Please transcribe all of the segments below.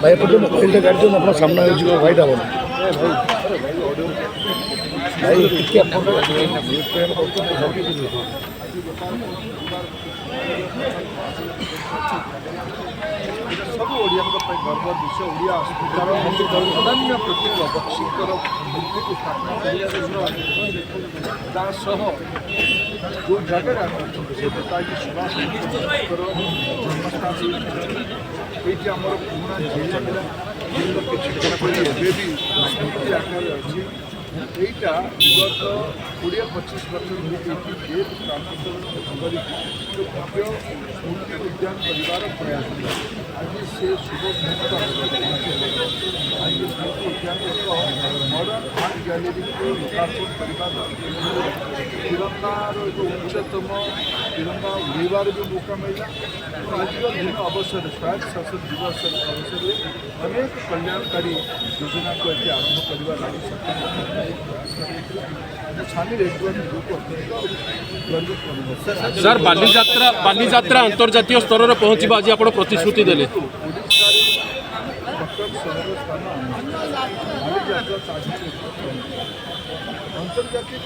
भाई एपटे मोबाइल गाड़ी जो अपना सामना हो भाई डाबो भाई टिके सब ओडिया गर्व विषय ओडिया अस्मितार अनन्य प्रतीक बक्सीकर मूर्ति को स्थापना जो जगह नेताजी सुभाष जन्मस्थान ये आम पुराना जेल जेल किसी भी स्मृति आकार अच्छी यहीटा विगत 20-25 वर्ष धरी जेल प्रांतर भव्य स्मृति उद्यान कर प्रयास आज से शुभ मुहूर्त आज स्मृति उद्यान एक मॉडर्न आर्ट गैलरी को लोकार्पण करने तिरंगार एक उच्चतम तिरंगा उड़ार भी मौका मिला आज दिन अवसर स्वायत्त शासन दिवस अवसर में अनेक कल्याणकारी योजना को ये आरंभ करने लगी सर बालीजात्रा अंतर्जातीय स्तर में पहुँचा आज आप प्रतिश्रुति देले अंतर्जातीय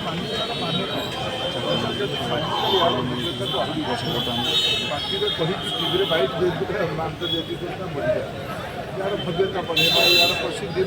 बाकी कही टीवी बाइट दे अंतर्जातीय यार भव्यता बढ़ेगा यार प्रसिद्धि